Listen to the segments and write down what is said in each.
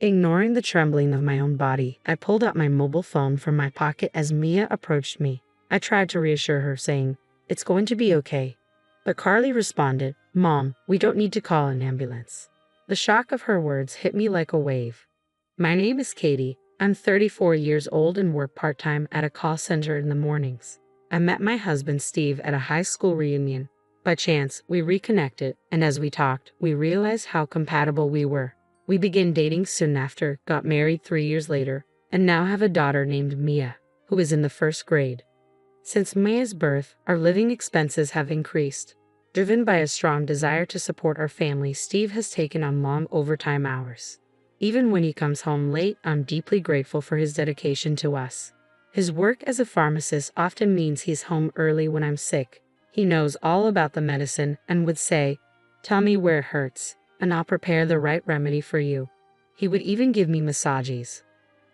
Ignoring the trembling of my own body, I pulled out my mobile phone from my pocket as Mia approached me. I tried to reassure her, saying, "It's going to be okay." But Carly responded, "Mom, we don't need to call an ambulance." The shock of her words hit me like a wave. My name is Katie. I'm 34 years old and work part-time at a call center in the mornings. I met my husband Steve at a high school reunion. By chance, we reconnected, and as we talked, we realized how compatible we were. We began dating soon after, got married 3 years later, and now have a daughter named Mia, who is in the first grade. Since Mia's birth, our living expenses have increased. Driven by a strong desire to support our family, Steve has taken on long overtime hours. Even when he comes home late, I'm deeply grateful for his dedication to us. His work as a pharmacist often means he's home early when I'm sick. He knows all about the medicine and would say, "Tell me where it hurts, and I'll prepare the right remedy for you." He would even give me massages.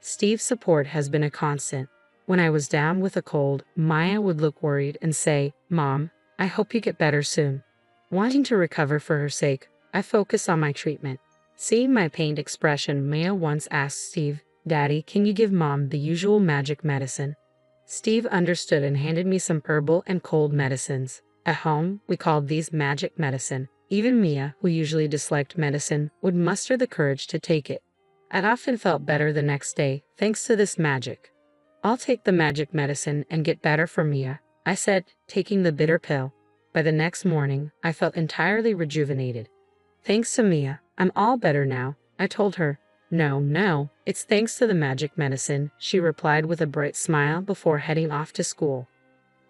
Steve's support has been a constant. When I was down with a cold, Maya would look worried and say, "Mom, I hope you get better soon." Wanting to recover for her sake, I focus on my treatment. Seeing my pained expression, Maya once asked Steve, "Daddy, can you give Mom the usual magic medicine?" Steve understood and handed me some herbal and cold medicines. At home, we called these magic medicine. Even Mia, who usually disliked medicine, would muster the courage to take it. I'd often felt better the next day, thanks to this magic. "I'll take the magic medicine and get better for Mia," I said, taking the bitter pill. By the next morning, I felt entirely rejuvenated. "Thanks to Mia, I'm all better now," I told her. No, it's thanks to the magic medicine," she replied with a bright smile before heading off to school.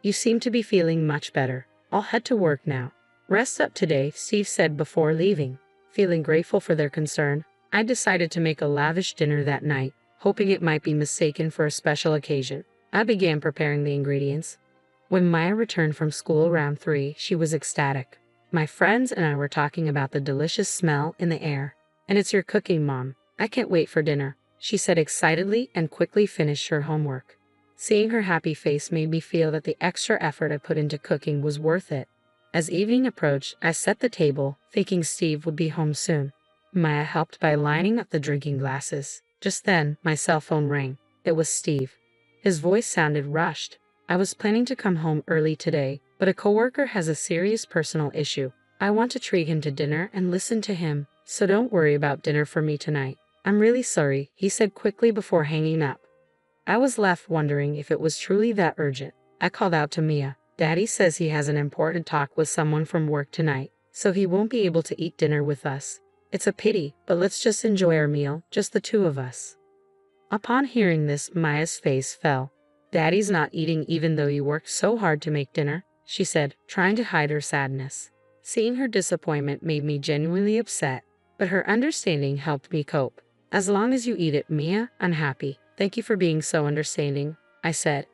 "You seem to be feeling much better. I'll head to work now." "Rest up today," Steve said before leaving. Feeling grateful for their concern, I decided to make a lavish dinner that night, hoping it might be mistaken for a special occasion. I began preparing the ingredients. When Maya returned from school around 3, she was ecstatic. "My friends and I were talking about the delicious smell in the air. And it's your cooking, Mom. I can't wait for dinner," she said excitedly and quickly finished her homework. Seeing her happy face made me feel that the extra effort I put into cooking was worth it. As evening approached, I set the table, thinking Steve would be home soon. Maya helped by lining up the drinking glasses. Just then, my cell phone rang. It was Steve. His voice sounded rushed. "I was planning to come home early today, but a coworker has a serious personal issue. I want to treat him to dinner and listen to him, so don't worry about dinner for me tonight." "I'm really sorry," he said quickly before hanging up. I was left wondering if it was truly that urgent. I called out to Mia. "Daddy says he has an important talk with someone from work tonight, so he won't be able to eat dinner with us. It's a pity, but let's just enjoy our meal, just the two of us." Upon hearing this, Maya's face fell. "Daddy's not eating even though you worked so hard to make dinner," she said, trying to hide her sadness. Seeing her disappointment made me genuinely upset, but her understanding helped me cope. "As long as you eat it, Mia, I'm happy. Thank you for being so understanding," I said.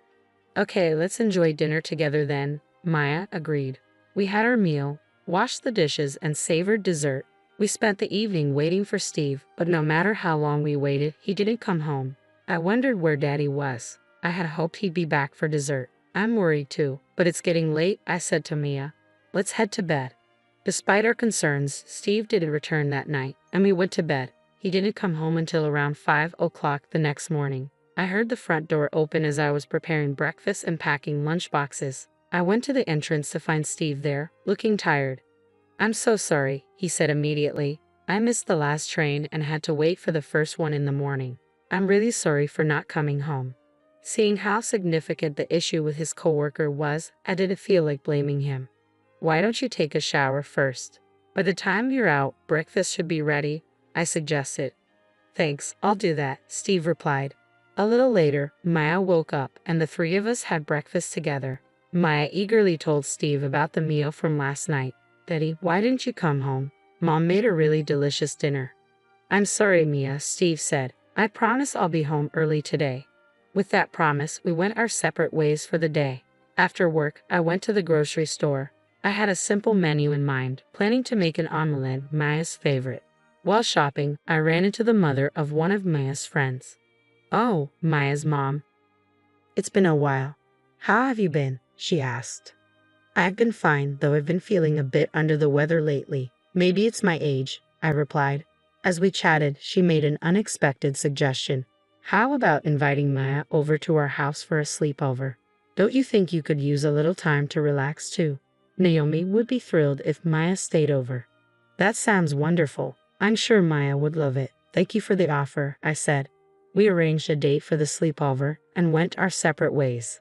"Okay, let's enjoy dinner together then," Maya agreed. We had our meal, washed the dishes, and savored dessert. We spent the evening waiting for Steve, but no matter how long we waited, he didn't come home. I wondered where Daddy was. I had hoped he'd be back for dessert. "I'm worried too, but it's getting late," I said to Mia. "Let's head to bed." Despite our concerns, Steve didn't return that night, and we went to bed. He didn't come home until around 5 o'clock the next morning. I heard the front door open as I was preparing breakfast and packing lunch boxes. I went to the entrance to find Steve there, looking tired. "I'm so sorry," he said immediately. "I missed the last train and had to wait for the first one in the morning. I'm really sorry for not coming home." Seeing how significant the issue with his coworker was, I didn't feel like blaming him. "Why don't you take a shower first? By the time you're out, breakfast should be ready," I suggested. "Thanks, I'll do that," Steve replied. A little later, Maya woke up and the three of us had breakfast together. Maya eagerly told Steve about the meal from last night. "Daddy, why didn't you come home? Mom made a really delicious dinner." "I'm sorry, Mia," Steve said. "I promise I'll be home early today." With that promise, we went our separate ways for the day. After work, I went to the grocery store. I had a simple menu in mind, planning to make an omelette, Maya's favorite. While shopping, I ran into the mother of one of Maya's friends. "Oh, Maya's mom. It's been a while. How have you been?" she asked. "I've been fine, though I've been feeling a bit under the weather lately. Maybe it's my age," I replied. As we chatted, she made an unexpected suggestion. How about inviting Maya over to our house for a sleepover? Don't you think you could use a little time to relax too? Naomi would be thrilled if Maya stayed over. That sounds wonderful. I'm sure Maya would love it. Thank you for the offer, I said. We arranged a date for the sleepover and went our separate ways.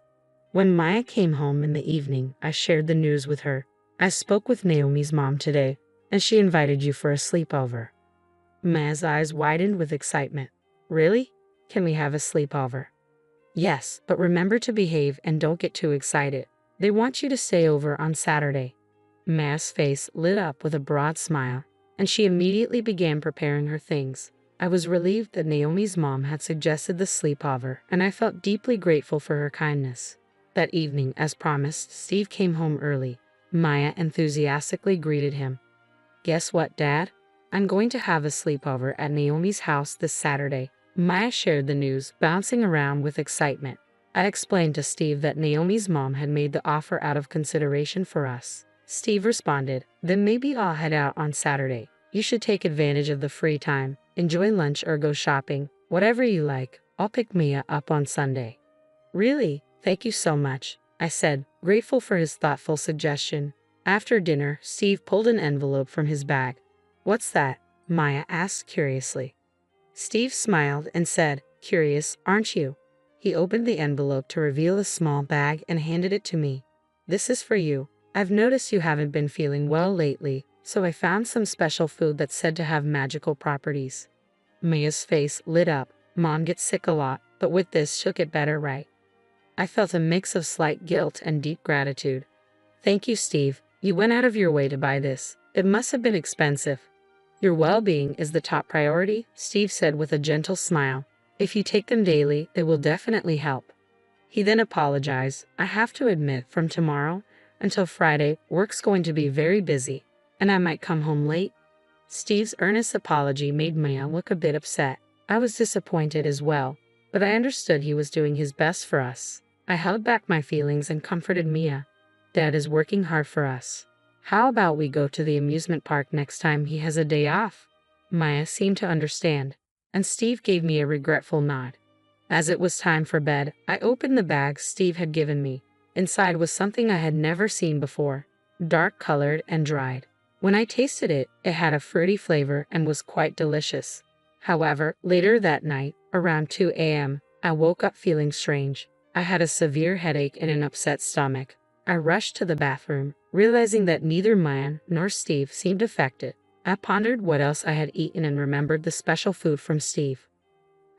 When Maya came home in the evening, I shared the news with her. I spoke with Naomi's mom today, and she invited you for a sleepover. Maya's eyes widened with excitement. Really? Can we have a sleepover? Yes, but remember to behave and don't get too excited. They want you to stay over on Saturday. Maya's face lit up with a broad smile, and she immediately began preparing her things. I was relieved that Naomi's mom had suggested the sleepover, and I felt deeply grateful for her kindness. That evening, as promised, Steve came home early. Maya enthusiastically greeted him. Guess what, Dad? I'm going to have a sleepover at Naomi's house this Saturday. Maya shared the news, bouncing around with excitement. I explained to Steve that Naomi's mom had made the offer out of consideration for us. Steve responded, then maybe I'll head out on Saturday. You should take advantage of the free time, enjoy lunch or go shopping, whatever you like. I'll pick Mia up on Sunday. Really? Thank you so much, I said, grateful for his thoughtful suggestion. After dinner, Steve pulled an envelope from his bag. What's that? Maya asked curiously. Steve smiled and said, curious, aren't you? He opened the envelope to reveal a small bag and handed it to me. This is for you. I've noticed you haven't been feeling well lately, so I found some special food that's said to have magical properties. Maya's face lit up. Mom gets sick a lot, but with this she'll get better, right? I felt a mix of slight guilt and deep gratitude. Thank you, Steve. You went out of your way to buy this. It must have been expensive. Your well-being is the top priority, Steve said with a gentle smile. If you take them daily, it will definitely help. He then apologized. I have to admit, from tomorrow until Friday, work's going to be very busy, and I might come home late. Steve's earnest apology made Maya look a bit upset. I was disappointed as well, but I understood he was doing his best for us. I held back my feelings and comforted Mia. Dad is working hard for us. How about we go to the amusement park next time he has a day off? Maya seemed to understand, and Steve gave me a regretful nod. As it was time for bed, I opened the bag Steve had given me. Inside was something I had never seen before, dark-colored and dried. When I tasted it, it had a fruity flavor and was quite delicious. However, later that night, around 2 a.m., I woke up feeling strange. I had a severe headache and an upset stomach. I rushed to the bathroom, realizing that neither Maya nor Steve seemed affected. I pondered what else I had eaten and remembered the special food from Steve.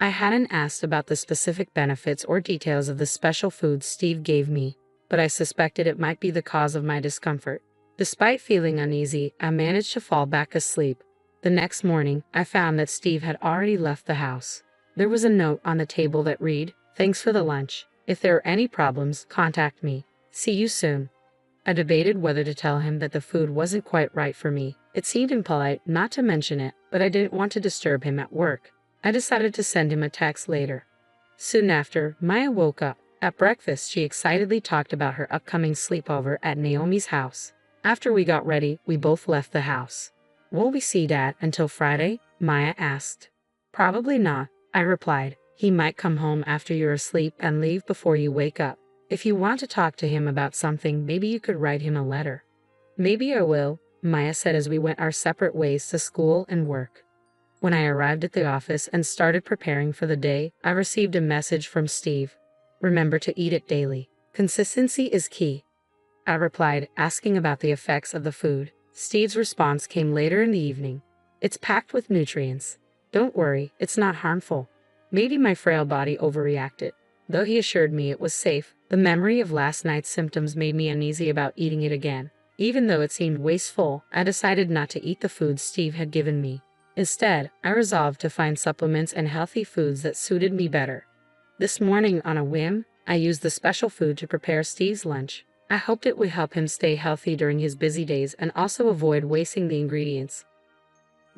I hadn't asked about the specific benefits or details of the special food Steve gave me, but I suspected it might be the cause of my discomfort. Despite feeling uneasy, I managed to fall back asleep. The next morning, I found that Steve had already left the house. There was a note on the table that read, "Thanks for the lunch. If there are any problems, contact me. See you soon." I debated whether to tell him that the food wasn't quite right for me. It seemed impolite not to mention it, but I didn't want to disturb him at work. I decided to send him a text later. Soon after, Maya woke up. At breakfast, she excitedly talked about her upcoming sleepover at Naomi's house. After we got ready, we both left the house. Will we see Dad until Friday? Maya asked. Probably not, I replied. He might come home after you're asleep and leave before you wake up. If you want to talk to him about something, maybe you could write him a letter. Maybe I will, Maya said as we went our separate ways to school and work. When I arrived at the office and started preparing for the day, I received a message from Steve. Remember to eat it daily. Consistency is key. I replied, asking about the effects of the food. Steve's response came later in the evening. It's packed with nutrients. Don't worry, it's not harmful. Maybe my frail body overreacted. Though he assured me it was safe, the memory of last night's symptoms made me uneasy about eating it again. Even though it seemed wasteful, I decided not to eat the food Steve had given me. Instead, I resolved to find supplements and healthy foods that suited me better. This morning, on a whim, I used the special food to prepare Steve's lunch. I hoped it would help him stay healthy during his busy days and also avoid wasting the ingredients.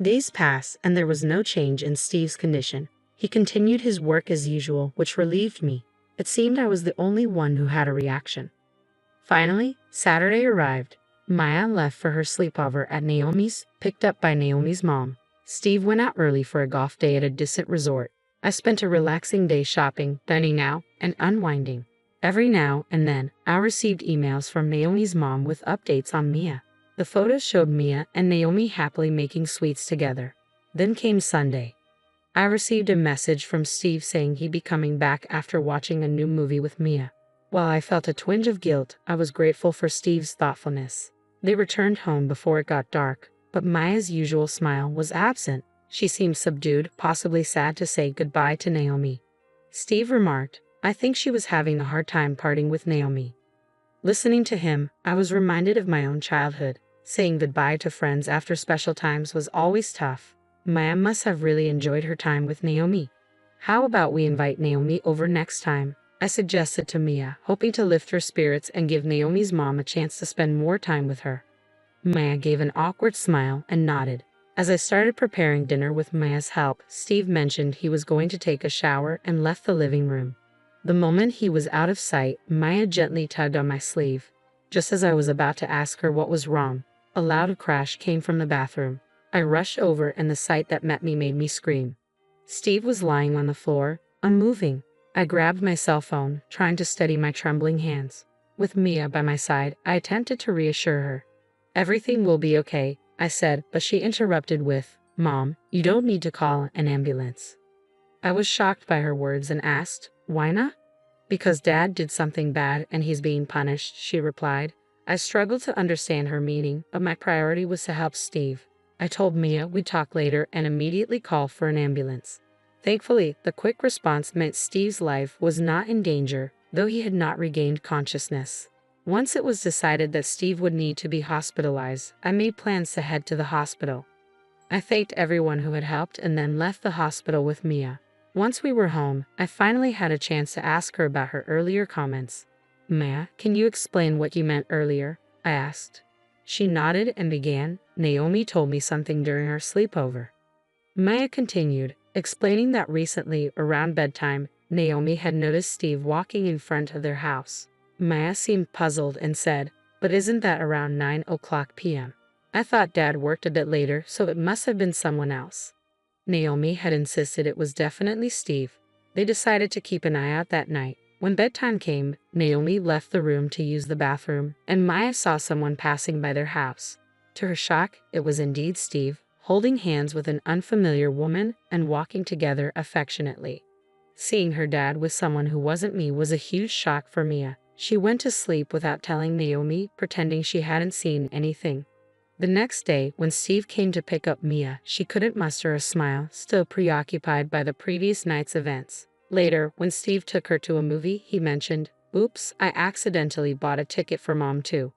Days passed, and there was no change in Steve's condition. He continued his work as usual, which relieved me. It seemed I was the only one who had a reaction. Finally, Saturday arrived. Maya left for her sleepover at Naomi's, picked up by Naomi's mom. Steve went out early for a golf day at a distant resort. I spent a relaxing day shopping, dining out, and unwinding. Every now and then, I received emails from Naomi's mom with updates on Mia. The photos showed Mia and Naomi happily making sweets together. Then came Sunday. I received a message from Steve saying he'd be coming back after watching a new movie with Mia. While I felt a twinge of guilt, I was grateful for Steve's thoughtfulness. They returned home before it got dark, but Maya's usual smile was absent. She seemed subdued, possibly sad to say goodbye to Naomi. Steve remarked, "I think she was having a hard time parting with Naomi." Listening to him, I was reminded of my own childhood. Saying goodbye to friends after special times was always tough. Maya must have really enjoyed her time with Naomi. "How about we invite Naomi over next time?" I suggested to Mia, hoping to lift her spirits and give Naomi's mom a chance to spend more time with her. Maya gave an awkward smile and nodded. As I started preparing dinner with Maya's help, Steve mentioned he was going to take a shower and left the living room. The moment he was out of sight, Maya gently tugged on my sleeve. Just as I was about to ask her what was wrong, a loud crash came from the bathroom. I rushed over and the sight that met me made me scream. Steve was lying on the floor, unmoving. I grabbed my cell phone, trying to steady my trembling hands. With Mia by my side, I attempted to reassure her. "Everything will be okay," I said, but she interrupted with, "Mom, you don't need to call an ambulance." I was shocked by her words and asked, "Why not?" "Because Dad did something bad and he's being punished," she replied. I struggled to understand her meaning, but my priority was to help Steve. I told Mia we'd talk later and immediately call for an ambulance. Thankfully, the quick response meant Steve's life was not in danger, though he had not regained consciousness. Once it was decided that Steve would need to be hospitalized, I made plans to head to the hospital. I thanked everyone who had helped and then left the hospital with Mia. Once we were home, I finally had a chance to ask her about her earlier comments. "Maya, can you explain what you meant earlier?" I asked. She nodded and began, "Naomi told me something during our sleepover." Maya continued, explaining that recently, around bedtime, Naomi had noticed Steve walking in front of their house. Maya seemed puzzled and said, "But isn't that around 9:00 p.m.? I thought Dad worked a bit later, so it must have been someone else." Naomi had insisted it was definitely Steve. They decided to keep an eye out that night. When bedtime came, Naomi left the room to use the bathroom, and Maya saw someone passing by their house. To her shock, it was indeed Steve, holding hands with an unfamiliar woman and walking together affectionately. Seeing her dad with someone who wasn't me was a huge shock for Mia. She went to sleep without telling Naomi, pretending she hadn't seen anything. The next day, when Steve came to pick up Mia, she couldn't muster a smile, still preoccupied by the previous night's events. Later, when Steve took her to a movie, he mentioned, "Oops, I accidentally bought a ticket for Mom too."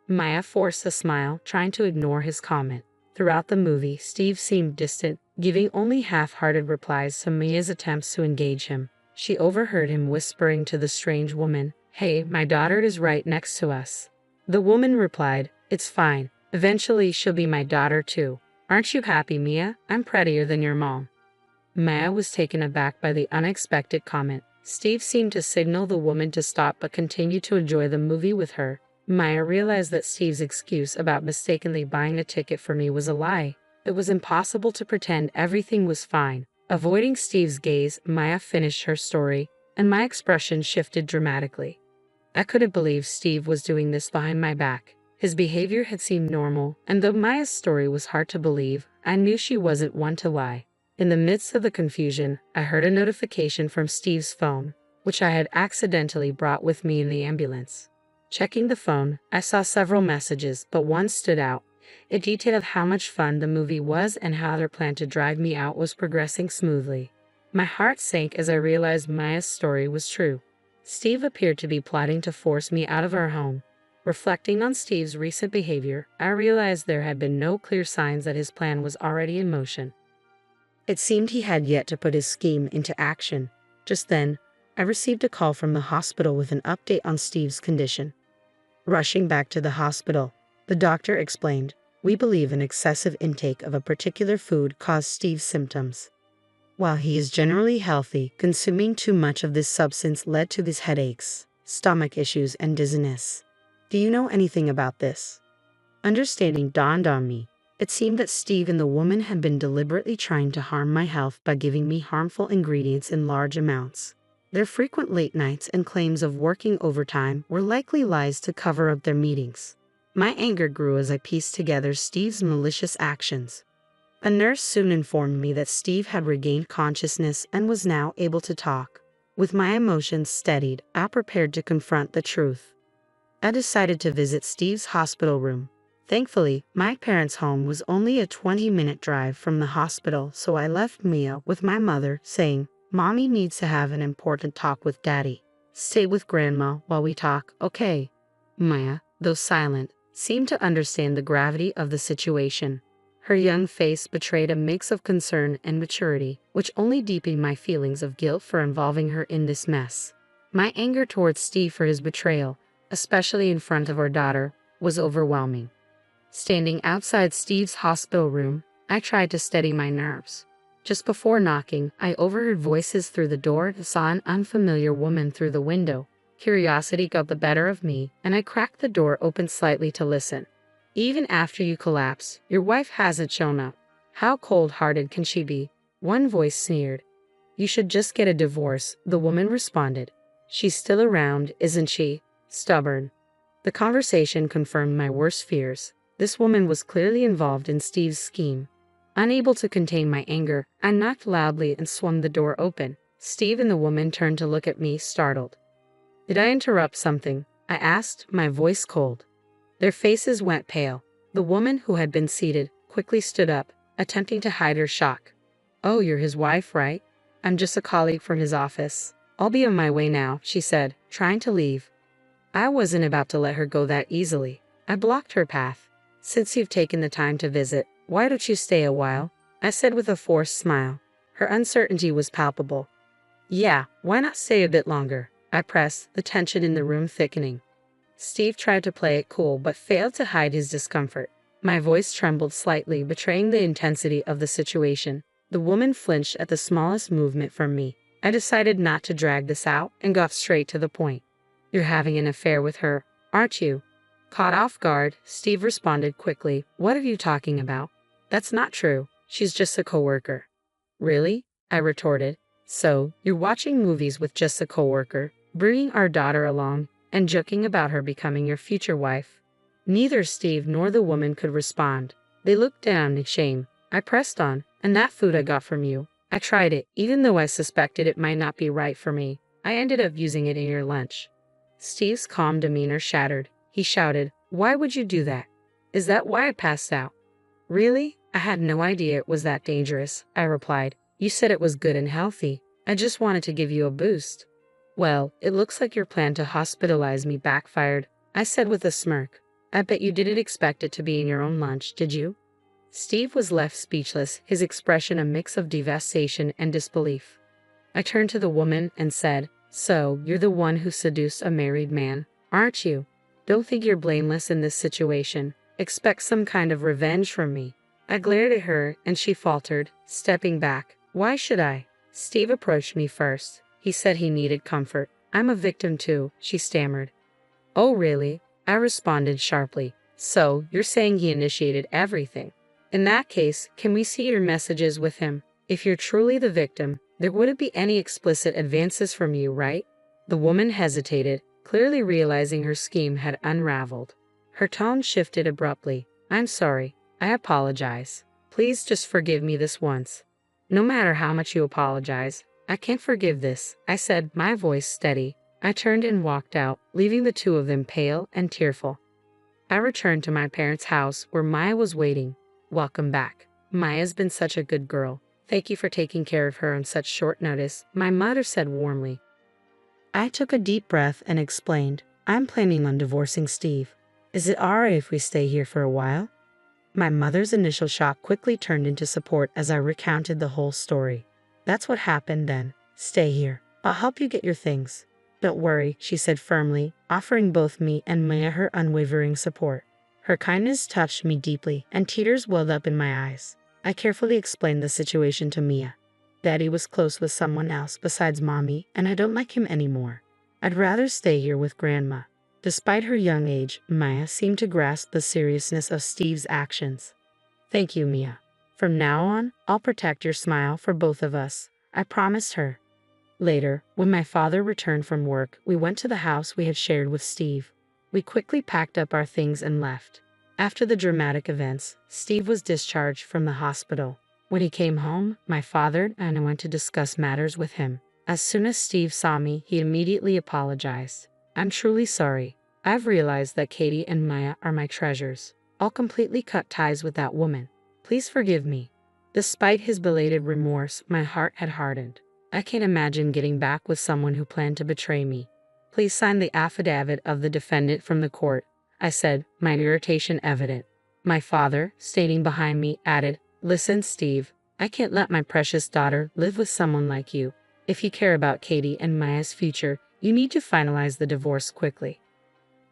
Maya forced a smile, trying to ignore his comment. Throughout the movie, Steve seemed distant, giving only half-hearted replies to Mia's attempts to engage him. She overheard him whispering to the strange woman, "Hey, my daughter is right next to us." The woman replied, "It's fine. Eventually she'll be my daughter too. Aren't you happy, Mia? I'm prettier than your mom." Maya was taken aback by the unexpected comment. Steve seemed to signal the woman to stop but continued to enjoy the movie with her. Maya realized that Steve's excuse about mistakenly buying a ticket for me was a lie. It was impossible to pretend everything was fine. Avoiding Steve's gaze, Maya finished her story, and my expression shifted dramatically. I couldn't believe Steve was doing this behind my back. His behavior had seemed normal, and though Maya's story was hard to believe, I knew she wasn't one to lie. In the midst of the confusion, I heard a notification from Steve's phone, which I had accidentally brought with me in the ambulance. Checking the phone, I saw several messages, but one stood out. It detailed how much fun the movie was and how their plan to drive me out was progressing smoothly. My heart sank as I realized Maya's story was true. Steve appeared to be plotting to force me out of our home. Reflecting on Steve's recent behavior, I realized there had been no clear signs that his plan was already in motion. It seemed he had yet to put his scheme into action. Just then, I received a call from the hospital with an update on Steve's condition. Rushing back to the hospital, the doctor explained, "We believe an excessive intake of a particular food caused Steve's symptoms. While he is generally healthy, consuming too much of this substance led to his headaches, stomach issues, and dizziness. Do you know anything about this?" Understanding dawned on me. It seemed that Steve and the woman had been deliberately trying to harm my health by giving me harmful ingredients in large amounts. Their frequent late nights and claims of working overtime were likely lies to cover up their meetings. My anger grew as I pieced together Steve's malicious actions. A nurse soon informed me that Steve had regained consciousness and was now able to talk. With my emotions steadied, I prepared to confront the truth. I decided to visit Steve's hospital room. Thankfully, my parents' home was only a 20-minute drive from the hospital, so I left Mia with my mother, saying, "Mommy needs to have an important talk with Daddy. Stay with Grandma while we talk, okay?" Mia, though silent, seemed to understand the gravity of the situation. Her young face betrayed a mix of concern and maturity, which only deepened my feelings of guilt for involving her in this mess. My anger towards Steve for his betrayal, especially in front of our daughter, was overwhelming. Standing outside Steve's hospital room, I tried to steady my nerves. Just before knocking, I overheard voices through the door and saw an unfamiliar woman through the window. Curiosity got the better of me, and I cracked the door open slightly to listen. "Even after you collapse, your wife hasn't shown up. How cold-hearted can she be?" One voice sneered. "You should just get a divorce," the woman responded. "She's still around, isn't she? Stubborn." The conversation confirmed my worst fears. This woman was clearly involved in Steve's scheme. Unable to contain my anger, I knocked loudly and swung the door open. Steve and the woman turned to look at me, startled. "Did I interrupt something?" I asked, my voice cold. Their faces went pale. The woman, who had been seated, quickly stood up, attempting to hide her shock. "Oh, you're his wife, right? I'm just a colleague from his office. I'll be on my way now," she said, trying to leave. I wasn't about to let her go that easily. I blocked her path. "Since you've taken the time to visit, why don't you stay a while?" I said with a forced smile. Her uncertainty was palpable. "Yeah, why not stay a bit longer?" I pressed, the tension in the room thickening. Steve tried to play it cool but failed to hide his discomfort. My voice trembled slightly, betraying the intensity of the situation. The woman flinched at the smallest movement from me. I decided not to drag this out and got straight to the point. "You're having an affair with her, aren't you?" Caught off guard, Steve responded quickly. "What are you talking about? That's not true. She's just a coworker." "Really?" I retorted. "So, you're watching movies with just a coworker, bringing our daughter along, and joking about her becoming your future wife?" Neither Steve nor the woman could respond. They looked down in shame. I pressed on. "And that food I got from you, I tried it, even though I suspected it might not be right for me. I ended up using it in your lunch." Steve's calm demeanor shattered. He shouted, "Why would you do that? Is that why I passed out?" "Really? I had no idea it was that dangerous," I replied. "You said it was good and healthy. I just wanted to give you a boost." "Well, it looks like your plan to hospitalize me backfired," I said with a smirk. "I bet you didn't expect it to be in your own lunch, did you?" Steve was left speechless, his expression a mix of devastation and disbelief. I turned to the woman and said, "So, you're the one who seduced a married man, aren't you? Don't think you're blameless in this situation. Expect some kind of revenge from me." I glared at her, and she faltered, stepping back. "Why should I?" Steve approached me first. He said he needed comfort. "I'm a victim too," she stammered. "Oh, really?" I responded sharply. "So, you're saying he initiated everything? In that case, can we see your messages with him? If you're truly the victim, there wouldn't be any explicit advances from you, right?" The woman hesitated, clearly realizing her scheme had unraveled. Her tone shifted abruptly. "I'm sorry. I apologize. Please just forgive me this once." "No matter how much you apologize, I can't forgive this," I said, my voice steady. I turned and walked out, leaving the two of them pale and tearful. I returned to my parents' house where Maya was waiting. "Welcome back. Maya's been such a good girl. Thank you for taking care of her on such short notice," my mother said warmly. I took a deep breath and explained, "I'm planning on divorcing Steve. Is it alright if we stay here for a while?" My mother's initial shock quickly turned into support as I recounted the whole story. "That's what happened then. Stay here. I'll help you get your things." "Don't worry," she said firmly, offering both me and Maya her unwavering support. Her kindness touched me deeply, and tears welled up in my eyes. I carefully explained the situation to Mia. "Daddy was close with someone else besides Mommy, and I don't like him anymore. I'd rather stay here with Grandma." Despite her young age, Maya seemed to grasp the seriousness of Steve's actions. Thank you, Mia. From now on, I'll protect your smile for both of us, I promised her. Later, when my father returned from work, we went to the house we had shared with Steve. We quickly packed up our things and left. After the dramatic events, Steve was discharged from the hospital. When he came home, my father and I went to discuss matters with him. As soon as Steve saw me, he immediately apologized. I'm truly sorry. I've realized that Katie and Maya are my treasures. I'll completely cut ties with that woman. Please forgive me. Despite his belated remorse, my heart had hardened. I can't imagine getting back with someone who planned to betray me. Please sign the affidavit of the defendant from the court, I said, my irritation evident. My father, standing behind me, added, Listen, Steve, I can't let my precious daughter live with someone like you. If you care about Katie and Maya's future, you need to finalize the divorce quickly.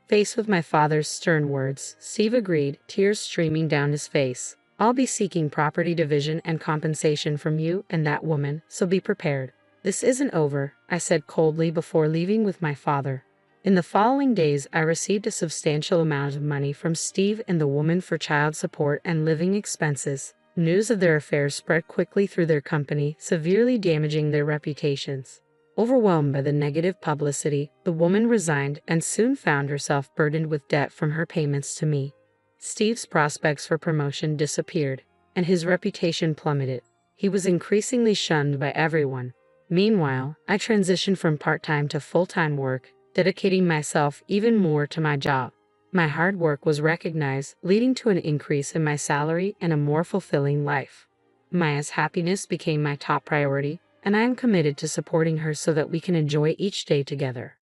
Faced with my father's stern words, Steve agreed, tears streaming down his face. I'll be seeking property division and compensation from you and that woman, so be prepared. This isn't over, I said coldly before leaving with my father. In the following days, I received a substantial amount of money from Steve and the woman for child support and living expenses. News of their affairs spread quickly through their company, severely damaging their reputations. Overwhelmed by the negative publicity, the woman resigned and soon found herself burdened with debt from her payments to me. Steve's prospects for promotion disappeared, and his reputation plummeted. He was increasingly shunned by everyone. Meanwhile, I transitioned from part-time to full-time work, dedicating myself even more to my job. My hard work was recognized, leading to an increase in my salary and a more fulfilling life. Maya's happiness became my top priority, and I am committed to supporting her so that we can enjoy each day together.